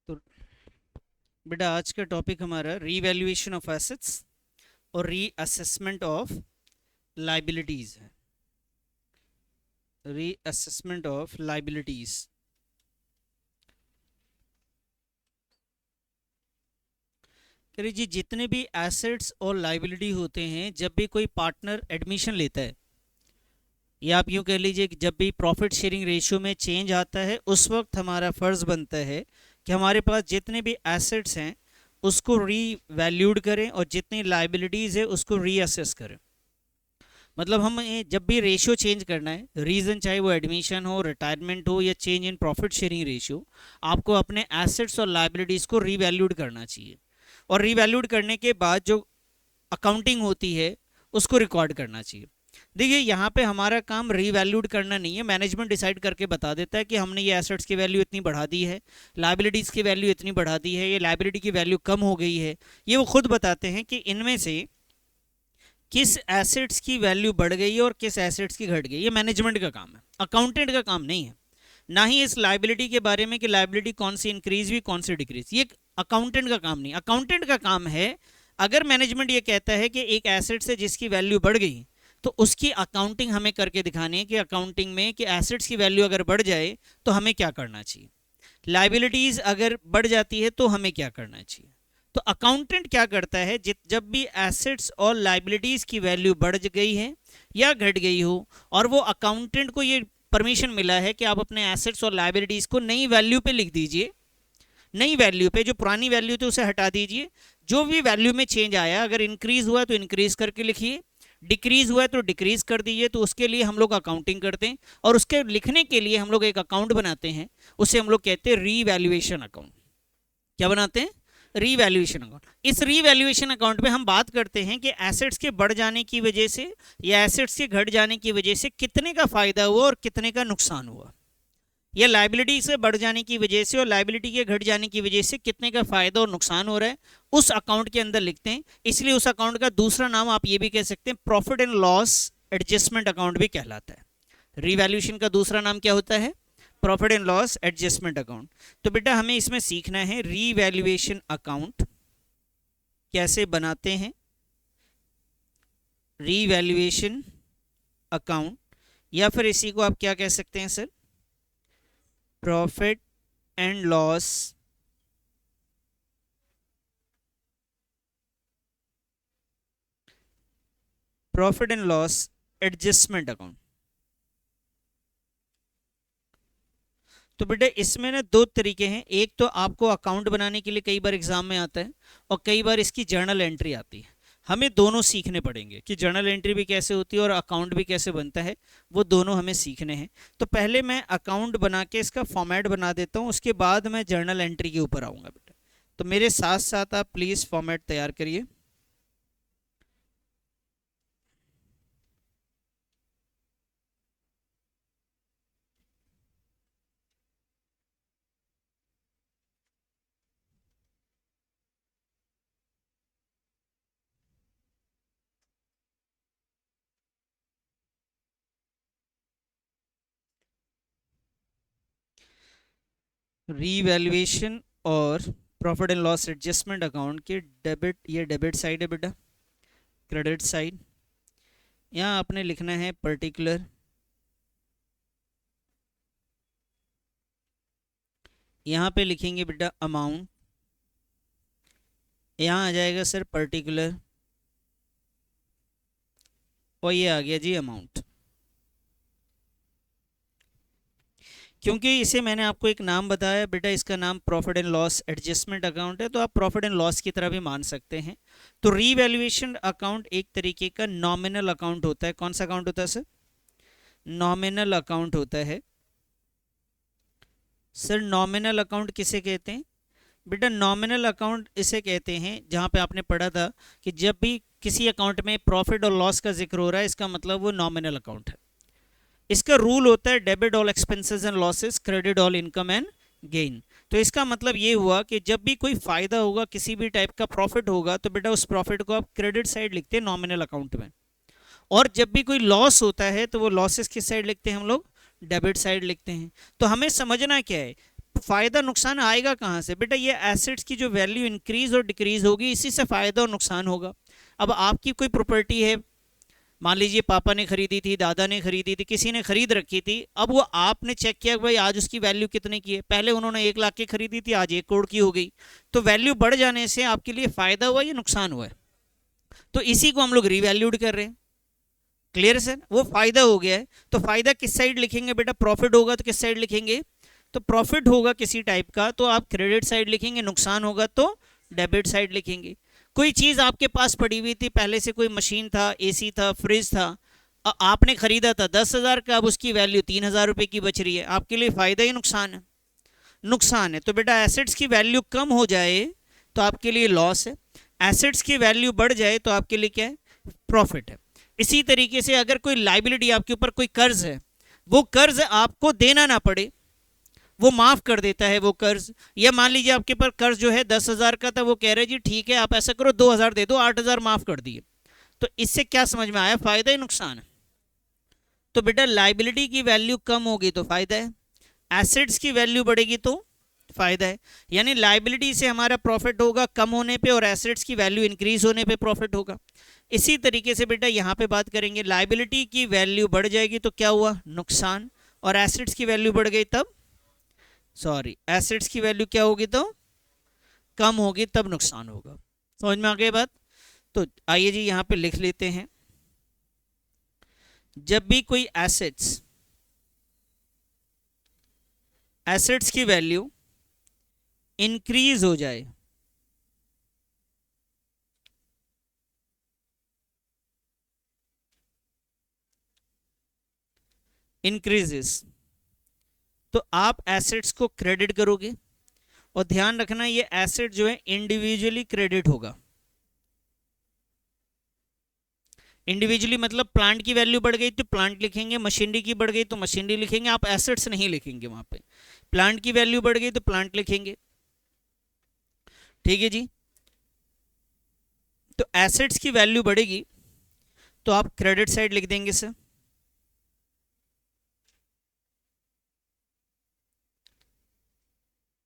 तो बेटा आज का टॉपिक हमारा रीवैल्यूएशन ऑफ एसेट्स और रीअसेसमेंट ऑफ लाइबिलिटीज है। Reassessment of liabilities. करिए जी, जितने भी एसेट्स और लाइबिलिटी होते हैं, जब भी कोई पार्टनर एडमिशन लेता है, या आप यूँ कह लीजिए कि जब भी प्रॉफिट शेयरिंग रेशियो में चेंज आता है, उस वक्त हमारा फ़र्ज़ बनता है कि हमारे पास जितने भी एसेट्स हैं उसको रीवैल्यूड करें और जितनी लाइबिलिटीज़ है उसको रीअसेस करें। मतलब हम जब भी रेशियो चेंज करना है, रीज़न चाहे वो एडमिशन हो, रिटायरमेंट हो या change in profit sharing ratio, आपको अपने एसेट्स और लाइबिलिटीज़ को रीवैल्यूड करना चाहिए। और रीवैल्यूड करने के बाद जो अकाउंटिंग होती है उसको रिकॉर्ड करना चाहिए। देखिए, यहाँ पे हमारा काम रीवैल्यूड करना नहीं है, मैनेजमेंट डिसाइड करके बता देता है कि हमने ये एसेट्स की वैल्यू इतनी बढ़ा दी है, लाइबिलिटीज़ की वैल्यू इतनी बढ़ा दी है, ये लाइबिलिटी की वैल्यू कम हो गई है। ये वो खुद बताते हैं कि इनमें से किस एसेट्स की वैल्यू बढ़ गई है और किस एसेट्स की घट गई। ये मैनेजमेंट का काम है, अकाउंटेंट का काम नहीं है। ना ही इस लाइबिलिटी के बारे में कि लाइबिलिटी कौन सी इंक्रीज हुई कौन सी डिक्रीज, ये अकाउंटेंट का काम नहीं। अकाउंटेंट का काम है, अगर मैनेजमेंट ये कहता है कि एक एसेट से जिसकी वैल्यू बढ़ गई तो उसकी अकाउंटिंग हमें करके दिखानी है कि अकाउंटिंग में कि एसेट्स की वैल्यू अगर बढ़ जाए तो हमें क्या करना चाहिए, लाइबिलिटीज़ अगर बढ़ जाती है तो हमें क्या करना चाहिए। तो अकाउंटेंट क्या करता है, जब भी एसेट्स और लाइबिलिटीज़ की वैल्यू बढ़ गई है या घट गई हो और वो अकाउंटेंट को ये परमिशन मिला है कि आप अपने एसेट्स और लाइबिलिटीज़ को नई वैल्यू पे लिख दीजिए, नई वैल्यू पे, जो पुरानी वैल्यू थी उसे हटा दीजिए, जो भी वैल्यू में चेंज आया, अगर इंक्रीज हुआ तो इंक्रीज करके लिखिए, डिक्रीज हुआ है तो डिक्रीज कर दीजिए। तो उसके लिए हम लोग अकाउंटिंग करते हैं और उसके लिखने के लिए हम लोग एक अकाउंट बनाते हैं, उसे हम लोग कहते हैं रीवैल्यूएशन अकाउंट। क्या बनाते हैं? Revaluation account. इस रीवैल्यूएशन अकाउंट में हम बात करते हैं कि एसेट्स के बढ़ जाने की वजह से या एसेट्स के घट जाने की वजह से कितने का फायदा हुआ और कितने का नुकसान हुआ, या लाइबिलिटी से बढ़ जाने की वजह से और लाइबिलिटी के घट जाने की वजह से कितने का फायदा और नुकसान हो रहा है, उस अकाउंट के अंदर लिखते हैं। इसलिए उस अकाउंट का दूसरा नाम आप ये भी कह सकते हैं, profit and loss adjustment account भी कहलाता है। रीवैल्यूएशन का दूसरा नाम क्या होता है? Profit and loss adjustment account. तो बेटा हमें इसमें सीखना है रीवैल्यूएशन अकाउंट कैसे बनाते हैं, रीवैल्यूएशन अकाउंट, या फिर इसी को आप क्या कह सकते हैं sir, profit and loss adjustment account. तो बेटा इसमें ना दो तरीके हैं, एक तो आपको अकाउंट बनाने के लिए कई बार एग्जाम में आता है और कई बार इसकी जर्नल एंट्री आती है। हमें दोनों सीखने पड़ेंगे कि जर्नल एंट्री भी कैसे होती है और अकाउंट भी कैसे बनता है, वो दोनों हमें सीखने हैं। तो पहले मैं अकाउंट बना के इसका फॉर्मेट बना देता हूँ, उसके बाद मैं जर्नल एंट्री के ऊपर आऊँगा बेटा। तो मेरे साथ साथ आप प्लीज़ फॉर्मेट तैयार करिए। रीवैल्यूएशन और profit and loss adjustment account के डेबिट, ये डेबिट साइड है बेटा, क्रेडिट साइड। यहाँ आपने लिखना है पर्टिकुलर, यहाँ पे लिखेंगे बेटा अमाउंट, यहाँ आ जाएगा सर पर्टिकुलर, और ये आ गया जी अमाउंट। क्योंकि इसे मैंने आपको एक नाम बताया बेटा, इसका नाम profit and loss adjustment account है, तो आप प्रॉफिट एंड लॉस की तरह भी मान सकते हैं। तो रीवैल्यूएशन अकाउंट एक तरीके का नॉमिनल अकाउंट होता है। कौन सा अकाउंट होता है सर? नॉमिनल अकाउंट होता है। सर नॉमिनल अकाउंट किसे कहते हैं? बेटा नॉमिनल अकाउंट इसे कहते हैं, जहाँ पे आपने पढ़ा था कि जब भी किसी अकाउंट में प्रॉफिट और लॉस का जिक्र हो रहा है, इसका मतलब वो नॉमिनल अकाउंट है। इसका रूल होता है debit all expenses and losses, credit all income and gain. तो इसका मतलब ये हुआ कि जब भी कोई फायदा होगा, किसी भी टाइप का प्रॉफिट होगा, तो बेटा उस प्रॉफिट को आप क्रेडिट साइड लिखते हैं नॉमिनल अकाउंट में, और जब भी कोई लॉस होता है तो वो लॉसेस किस साइड लिखते हैं हम लोग? डेबिट साइड लिखते हैं। तो हमें समझना क्या है, फायदा नुकसान आएगा कहाँ से बेटा? ये एसेट्स की जो वैल्यू इंक्रीज और डिक्रीज होगी, इसी से फायदा और नुकसान होगा। अब आपकी कोई प्रॉपर्टी है, मान लीजिए पापा ने खरीदी थी, दादा ने खरीदी थी, किसी ने खरीद रखी थी, अब वो आपने चेक किया कि भाई आज उसकी वैल्यू कितने की है, पहले उन्होंने 1 लाख की खरीदी थी, आज 1 करोड़ की हो गई, तो वैल्यू बढ़ जाने से आपके लिए फायदा हुआ या नुकसान हुआ है? तो इसी को हम लोग रिवैल्यूड कर रहे हैं। Clear sir? वो फायदा हो गया है, तो फायदा किस साइड लिखेंगे बेटा? प्रॉफिट होगा तो किस साइड लिखेंगे? तो प्रॉफिट होगा किसी टाइप का तो आप क्रेडिट साइड लिखेंगे, नुकसान होगा तो डेबिट साइड लिखेंगे। कोई चीज आपके पास पड़ी हुई थी पहले से, कोई मशीन था, एसी था, फ्रिज था, आपने खरीदा था 10,000 का, अब उसकी वैल्यू 3,000 रुपए की बच रही है, आपके लिए फायदा ही नुकसान है? नुकसान है। तो बेटा एसेट्स की वैल्यू कम हो जाए तो आपके लिए लॉस है, एसेट्स की वैल्यू बढ़ जाए तो आपके लिए क्या है? प्रॉफिट है। इसी तरीके से अगर कोई लाइबिलिटी, आपके ऊपर कोई कर्ज है, वो कर्ज आपको देना ना पड़े, वो माफ कर देता है वो कर्ज। या मान लीजिए आपके पर कर्ज जो है 10,000 का था, वो कह रहे जी ठीक है आप ऐसा करो 2,000 दे दो, 8,000 माफ कर दिए, तो इससे क्या समझ में आया? फायदा ही नुकसान है? तो बेटा लाइबिलिटी की वैल्यू कम होगी तो फायदा है, एसेट्स की वैल्यू बढ़ेगी तो फायदा है। यानी लाइबिलिटी से हमारा प्रॉफिट होगा कम होने पे, और एसेट्स की वैल्यू इंक्रीज होने पे प्रॉफिट होगा। इसी तरीके से बेटा यहाँ पे बात करेंगे, लाइबिलिटी की वैल्यू बढ़ जाएगी तो क्या हुआ? नुकसान। और एसेट्स की वैल्यू बढ़ गई तब, सॉरी, एसेट्स की वैल्यू क्या होगी तो कम होगी, तब नुकसान होगा। समझ में आ गई बात? तो आइए जी यहाँ पे लिख लेते हैं, जब भी कोई एसेट्स की वैल्यू इंक्रीज हो जाए, इंक्रीजेस, तो आप एसेट्स को क्रेडिट करोगे। और ध्यान रखना ये एसेट जो है इंडिविजुअली क्रेडिट होगा। इंडिविजुअली मतलब प्लांट की वैल्यू बढ़ गई तो प्लांट लिखेंगे, मशीनरी की बढ़ गई तो मशीनरी लिखेंगे, आप एसेट्स नहीं लिखेंगे वहां पे। प्लांट की वैल्यू बढ़ गई तो प्लांट लिखेंगे, ठीक है जी। तो एसेट्स की वैल्यू बढ़ेगी तो आप क्रेडिट साइड लिख देंगे सर।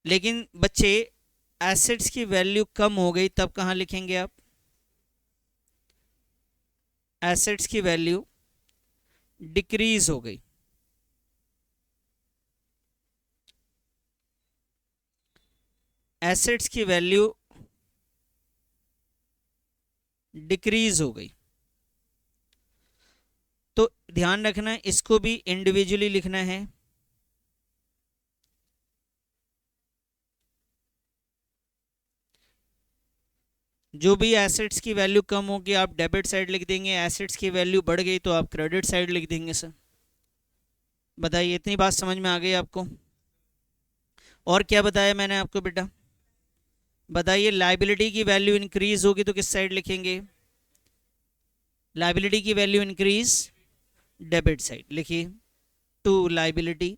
लेकिन बच्चे एसेट्स की वैल्यू कम हो गई तब कहां लिखेंगे आप? एसेट्स की वैल्यू डिक्रीज हो गई, एसेट्स की वैल्यू डिक्रीज हो गई, तो ध्यान रखना इसको भी इंडिविजुअली लिखना है। जो भी एसेट्स की वैल्यू कम होगी आप डेबिट साइड लिख देंगे, एसेट्स की वैल्यू बढ़ गई तो आप क्रेडिट साइड लिख देंगे सर। बताइए इतनी बात समझ में आ गई आपको? और क्या बताया मैंने आपको बेटा? बताइए लाइबिलिटी की वैल्यू इंक्रीज होगी तो किस साइड लिखेंगे? लाइबिलिटी की वैल्यू इंक्रीज, डेबिट साइड लिखिए। टू लाइबिलिटी,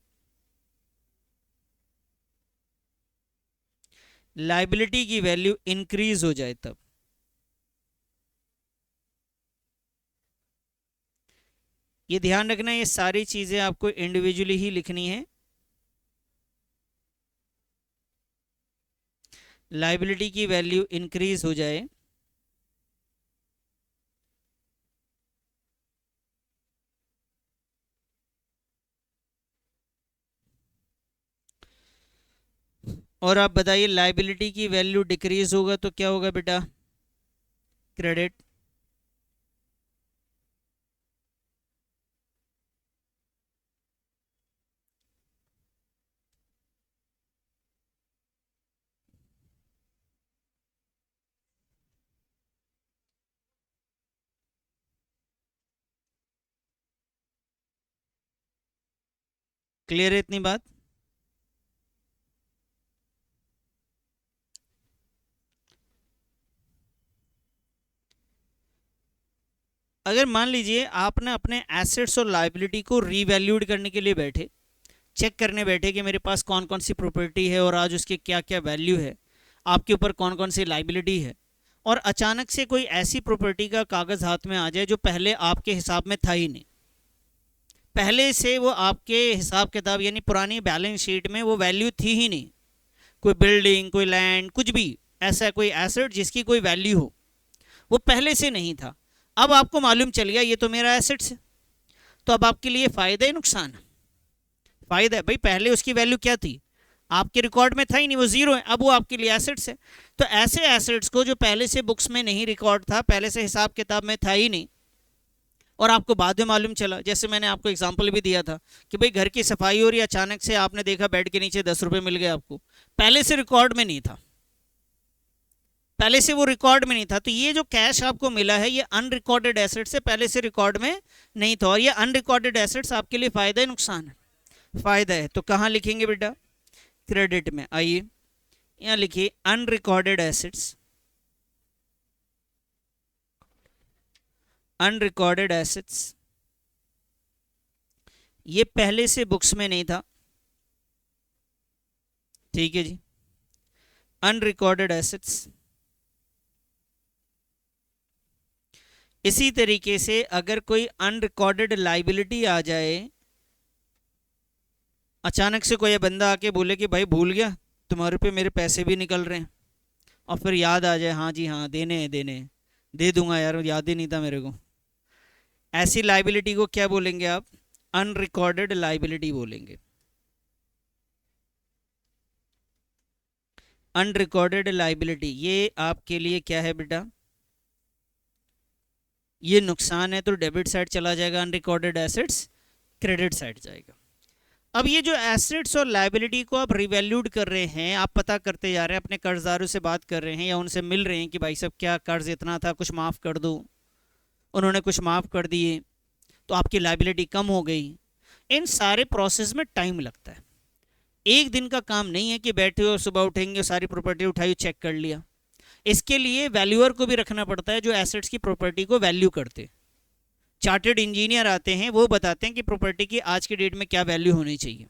लाइबिलिटी की वैल्यू इंक्रीज हो जाए तब, ये ध्यान रखना ये सारी चीजें आपको इंडिविजुअली ही लिखनी है। लाइबिलिटी की वैल्यू इंक्रीज हो जाए और आप बताइए लाइबिलिटी की वैल्यू डिक्रीज होगा तो क्या होगा बेटा? क्रेडिट। क्लियर है इतनी बात? अगर मान लीजिए आपने अपने एसेट्स और लाइबिलिटी को रीवैल्यूड करने के लिए बैठे, चेक करने बैठे कि मेरे पास कौन कौन सी प्रॉपर्टी है और आज उसकी क्या क्या वैल्यू है, आपके ऊपर कौन कौन सी लाइबिलिटी है, और अचानक से कोई ऐसी प्रॉपर्टी का कागज़ हाथ में आ जाए जो पहले आपके हिसाब में था ही नहीं, पहले से वो आपके हिसाब किताब यानी पुरानी बैलेंस शीट में वो वैल्यू थी ही नहीं, कोई बिल्डिंग, कोई लैंड, कुछ भी ऐसा कोई एसेट जिसकी कोई वैल्यू हो, वो पहले से नहीं था। अब आपको मालूम चल गया ये तो मेरा एसेट्स है, तो अब आपके लिए फ़ायदा है नुकसान है? फ़ायदा है भाई, पहले उसकी वैल्यू क्या थी, आपके रिकॉर्ड में था ही नहीं, वो ज़ीरो है, अब वो आपके लिए एसेट्स है। तो ऐसे एसेट्स को जो पहले से बुक्स में नहीं रिकॉर्ड था, पहले से हिसाब किताब में था ही नहीं, और आपको बाद में मालूम चला, जैसे मैंने आपको एग्जांपल भी दिया था कि भाई घर की सफाई हो रही, अचानक से आपने देखा बेड के नीचे 10 रुपये मिल गए आपको, पहले से रिकॉर्ड में नहीं था, पहले से वो रिकॉर्ड में नहीं था। तो ये जो कैश आपको मिला है ये अनरिकॉर्डेड एसेट्स है, पहले से रिकॉर्ड में नहीं था। और ये अनरिकॉर्डेड एसेट्स आपके लिए फ़ायदा है नुकसान है? फ़ायदा है। तो कहाँ लिखेंगे बेटा? क्रेडिट में। आइए यहाँ लिखिए अनरिकॉर्डेड एसेट्स, अनरिकॉर्डेड एसेट्स ये पहले से बुक्स में नहीं था, ठीक है जी। Unrecorded assets. इसी तरीके से अगर कोई अनरिकॉर्डेड लाइबिलिटी आ जाए, अचानक से कोई बंदा आके बोले कि भाई भूल गया तुम्हारे पे मेरे पैसे भी निकल रहे हैं, और फिर याद आ जाए हाँ जी हाँ देने हैं देने हैं, दे दूंगा यार याद ही नहीं था मेरे को, ऐसी लाइबिलिटी को क्या बोलेंगे आप? अनरिकॉर्डेड लाइबिलिटी बोलेंगे। अनरिकॉर्डेड लाइबिलिटी ये आपके लिए क्या है बेटा? ये नुकसान है, तो डेबिट साइड चला जाएगा, अनरिकॉर्डेड एसेट्स क्रेडिट साइड जाएगा। अब ये जो एसेट्स और लाइबिलिटी को आप रिवैल्यूड कर रहे हैं, आप पता करते जा रहे हैं, अपने कर्जदारों से बात कर रहे हैं या उनसे मिल रहे हैं कि भाई साहब क्या कर्ज इतना था, कुछ माफ़ कर दो, उन्होंने कुछ माफ़ कर दिए तो आपकी लाइबिलिटी कम हो गई। इन सारे प्रोसेस में टाइम लगता है, एक दिन का काम नहीं है कि बैठे हो सुबह उठेंगे सारी प्रॉपर्टी उठाई चेक कर लिया। इसके लिए वैल्यूअर को भी रखना पड़ता है जो एसेट्स की प्रॉपर्टी को वैल्यू करते, चार्टेड इंजीनियर आते हैं, वो बताते हैं कि प्रॉपर्टी की आज की डेट में क्या वैल्यू होनी चाहिए।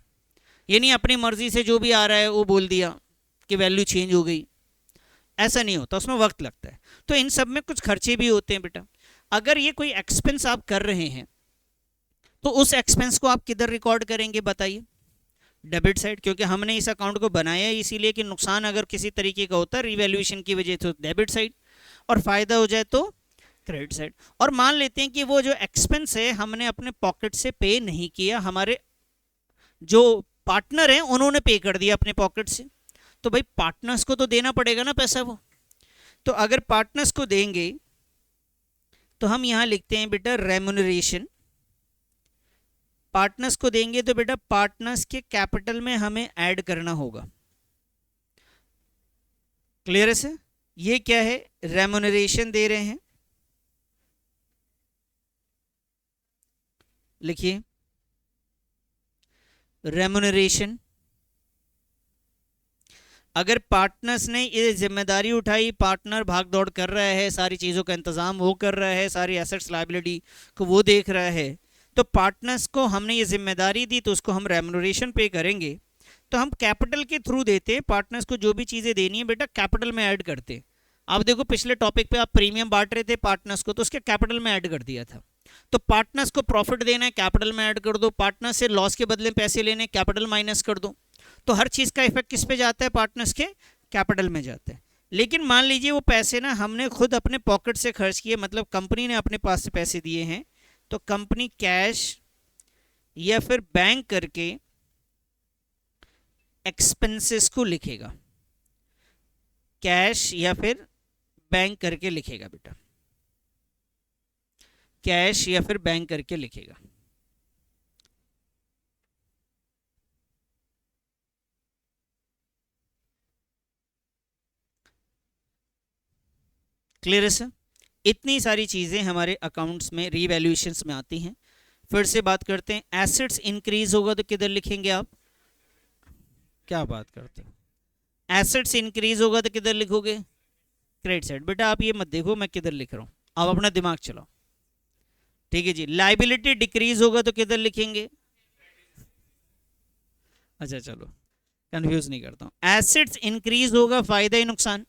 ये नहीं अपनी मर्जी से जो भी आ रहा है वो बोल दिया कि वैल्यू चेंज हो गई, ऐसा नहीं होता, उसमें वक्त लगता है। तो इन सब में कुछ खर्चे भी होते हैं बेटा। अगर ये कोई एक्सपेंस आप कर रहे हैं तो उस एक्सपेंस को आप किधर रिकॉर्ड करेंगे बताइए? डेबिट साइड, क्योंकि हमने इस अकाउंट को बनाया है इसीलिए कि नुकसान अगर किसी तरीके का होता है रिवैल्यूएशन की वजह से तो डेबिट साइड, और फायदा हो जाए तो क्रेडिट साइड। और मान लेते हैं कि वो जो एक्सपेंस है हमने अपने पॉकेट से पे नहीं किया, हमारे जो पार्टनर हैं उन्होंने पे कर दिया अपने पॉकेट से, तो भाई पार्टनर्स को तो देना पड़ेगा ना पैसा वो। तो अगर पार्टनर्स को देंगे तो हम यहाँ लिखते हैं बेटा रेम्यूनरेशन, पार्टनर्स को देंगे तो बेटा पार्टनर्स के कैपिटल में हमें ऐड करना होगा। क्लियर है सर? ये क्या है? रेम्यूनरेशन दे रहे हैं, लिखिए रेम्यूनरेशन। अगर पार्टनर्स ने ये जिम्मेदारी उठाई, पार्टनर भाग दौड़ कर रहा है, सारी चीज़ों का इंतज़ाम वो कर रहा है, सारी एसेट्स लायबिलिटी को वो देख रहा है, तो पार्टनर्स को हमने ये जिम्मेदारी दी तो उसको हम रेम्यूनरेशन पे करेंगे। तो हम कैपिटल के थ्रू देते हैं, पार्टनर्स को जो भी चीज़ें देनी है बेटा कैपिटल में ऐड करते। आप देखो पिछले टॉपिक पे आप प्रीमियम बांट रहे थे पार्टनर्स को, तो उसके कैपिटल में ऐड कर दिया था। तो पार्टनर्स को प्रॉफिट देना है कैपिटल में ऐड कर दो, पार्टनर से लॉस के बदले पैसे लेने कैपिटल माइनस कर दो। तो हर चीज़ का इफेक्ट किस पे जाता है? पार्टनर्स के कैपिटल में जाता है। लेकिन मान लीजिए वो पैसे ना हमने खुद अपने पॉकेट से खर्च किए, मतलब कंपनी ने अपने पास से पैसे दिए हैं, तो कंपनी कैश या फिर बैंक करके एक्सपेंसेस को लिखेगा, कैश या फिर बैंक करके लिखेगा बेटा, कैश या फिर बैंक करके लिखेगा। क्लियर है सर? इतनी सारी चीज़ें हमारे अकाउंट्स में रीवैल्यूएशंस में आती हैं। फिर से बात करते हैं, एसेट्स इंक्रीज होगा तो किधर लिखेंगे आप? क्या बात करते हैं, एसेट्स इंक्रीज होगा तो किधर लिखोगे? Credit side. बेटा आप ये मत देखो मैं किधर लिख रहा हूँ, आप अपना दिमाग चलाओ, ठीक है जी। लाइबिलिटी डिक्रीज होगा तो किधर लिखेंगे? अच्छा चलो कंफ्यूज नहीं करता हूँ। एसेट्स इंक्रीज होगा, फायदा ही नुकसान,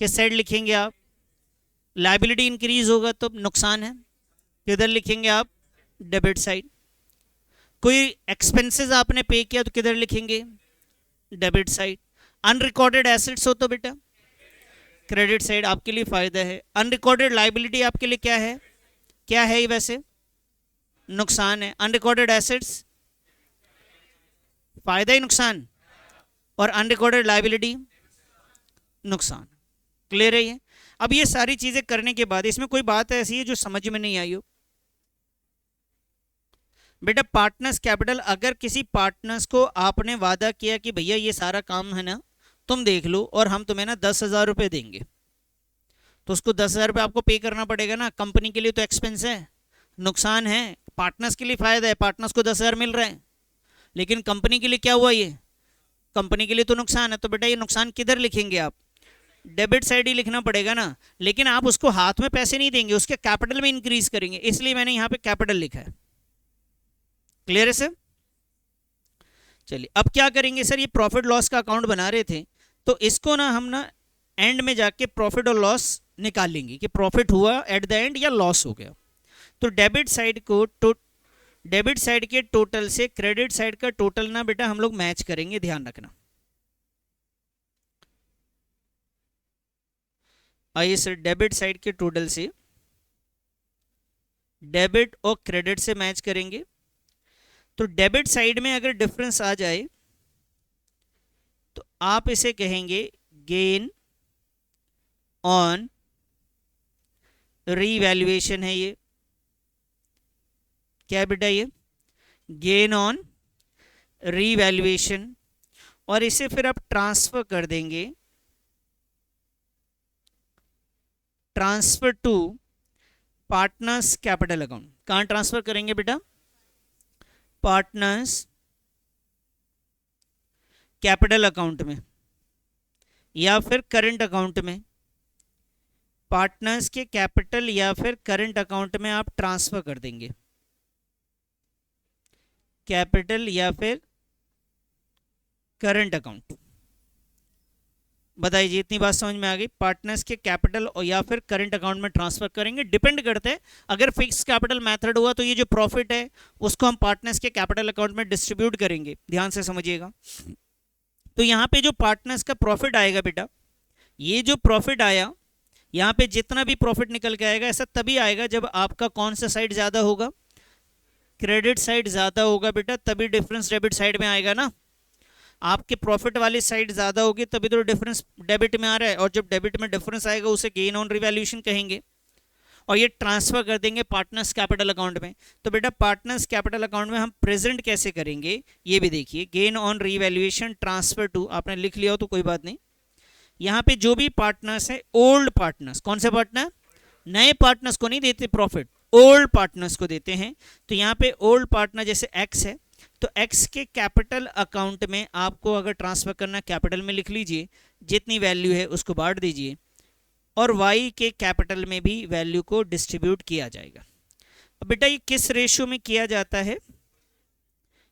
किस साइड लिखेंगे आप? लाइबिलिटी इंक्रीज होगा तो नुकसान है, किधर लिखेंगे आप? Debit side. कोई एक्सपेंसेस आपने पे किया तो किधर लिखेंगे, डेबिट साइड। अनरिकॉर्डेड एसेट्स हो तो बेटा क्रेडिट साइड, आपके लिए फायदा है। अनरिकॉर्डेड लाइबिलिटी आपके लिए क्या है, क्या है ये वैसे, नुकसान है। अनरिकॉर्डेड एसेट्स फायदा ही नुकसान, और अनरिकॉर्डेड लाइबिलिटी नुकसान। क्लियर है ये। अब ये सारी चीजें करने के बाद इसमें कोई बात ऐसी है जो समझ में नहीं आई हो बेटा? पार्टनर्स कैपिटल, अगर किसी पार्टनर्स को आपने वादा किया कि भैया ये सारा काम है ना तुम देख लो और हम तुम्हें ना 10,000 रुपये देंगे, तो उसको 10,000 रुपये आपको पे करना पड़ेगा ना। कंपनी के लिए तो एक्सपेंस है, नुकसान है, पार्टनर्स के लिए फायदा है, पार्टनर्स को 10,000 मिल रहा है, लेकिन कंपनी के लिए क्या हुआ, ये कंपनी के लिए तो नुकसान है। तो बेटा ये नुकसान किधर लिखेंगे आप, डेबिट साइड ही लिखना पड़ेगा ना। लेकिन आप उसको हाथ में पैसे नहीं देंगे, उसके कैपिटल में इंक्रीज करेंगे, इसलिए मैंने यहां पे कैपिटल लिखा है। क्लियर है सर? चलिए अब क्या करेंगे सर, ये प्रॉफिट लॉस का अकाउंट बना रहे थे तो इसको ना हम ना एंड में जाके प्रॉफिट और लॉस निकाल लेंगे कि प्रॉफिट हुआ एट द एंड या लॉस हो गया। तो डेबिट साइड को डेबिट साइड के टोटल से क्रेडिट साइड का टोटल ना बेटा हम लोग मैच करेंगे, ध्यान रखना। आइए सर, डेबिट साइड के टोटल से डेबिट और क्रेडिट से मैच करेंगे। तो डेबिट साइड में अगर डिफरेंस आ जाए तो आप इसे कहेंगे गेन ऑन रीवैल्यूएशन है। ये क्या है बेटा, ये गेन ऑन रीवैल्यूएशन, और इसे फिर आप ट्रांसफर कर देंगे, transfer to partners capital account. कहां ट्रांसफर करेंगे बेटा, पार्टनर्स कैपिटल अकाउंट में या फिर करंट अकाउंट में। पार्टनर्स के कैपिटल या फिर करंट अकाउंट में आप ट्रांसफर कर देंगे, कैपिटल या फिर करंट अकाउंट। बताइए इतनी बात समझ में आ गई? पार्टनर्स के कैपिटल और या फिर करंट अकाउंट में ट्रांसफर करेंगे, डिपेंड करते हैं। अगर फिक्स कैपिटल मेथड हुआ तो ये जो प्रॉफिट है उसको हम पार्टनर्स के कैपिटल अकाउंट में डिस्ट्रीब्यूट करेंगे, ध्यान से समझिएगा। तो यहाँ पे जो पार्टनर्स का प्रॉफिट आएगा बेटा, ये जो प्रॉफिट आया यहाँ पे जितना भी प्रॉफिट निकल के आएगा ऐसा तभी आएगा जब आपका कौन सा साइड ज्यादा होगा, क्रेडिट साइड ज्यादा होगा बेटा, तभी डिफरेंस डेबिट साइड में आएगा ना। आपके प्रॉफिट वाली साइड ज्यादा होगी तभी तो डिफरेंस डेबिट में आ रहा है, और जब डेबिट में डिफरेंस आएगा उसे गेन ऑन रिवैल्यूएशन कहेंगे, और ये ट्रांसफर कर देंगे पार्टनर्स कैपिटल अकाउंट में। तो बेटा पार्टनर्स कैपिटल अकाउंट में हम प्रेजेंट कैसे करेंगे ये भी देखिए, gain on revaluation transfer to, आपने लिख लिया हो तो कोई बात नहीं। यहाँ पे जो भी पार्टनर्स है, ओल्ड पार्टनर्स, कौन से पार्टनर, नए पार्टनर्स को नहीं देते प्रॉफिट, ओल्ड पार्टनर्स को देते हैं। तो यहाँ पे ओल्ड पार्टनर जैसे एक्स है तो एक्स के कैपिटल अकाउंट में आपको अगर ट्रांसफर करना, कैपिटल में लिख लीजिए, जितनी वैल्यू है उसको बांट दीजिए, और वाई के कैपिटल में भी वैल्यू को डिस्ट्रीब्यूट किया जाएगा। अब बेटा ये किस रेशियो में किया जाता है,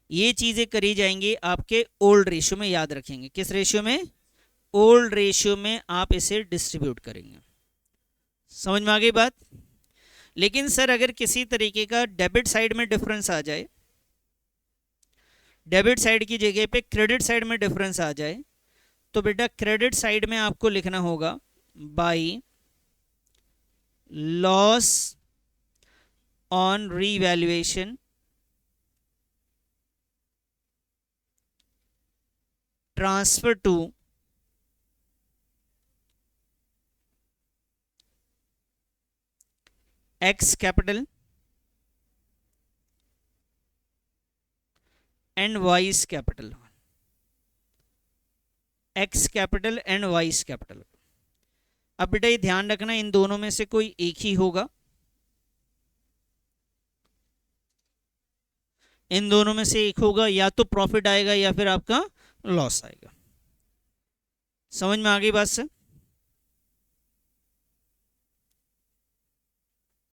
ये चीजें करी जाएंगी आपके ओल्ड रेशियो में, याद रखेंगे। किस रेशियो में, ओल्ड रेशियो में आप इसे डिस्ट्रीब्यूट करेंगे। समझ में आ गई बात? लेकिन सर अगर किसी तरीके का डेबिट साइड में डिफरेंस आ जाए, डेबिट साइड की जगह पे क्रेडिट साइड में डिफरेंस आ जाए, तो बेटा क्रेडिट साइड में आपको लिखना होगा by loss on revaluation transfer to X capital and Y's capital, X capital and Y's capital. अब बेटा ये ध्यान रखना इन दोनों में से कोई एक ही होगा, इन दोनों में से एक होगा, या तो प्रॉफिट आएगा या फिर आपका लॉस आएगा। समझ में आ गई बात सर?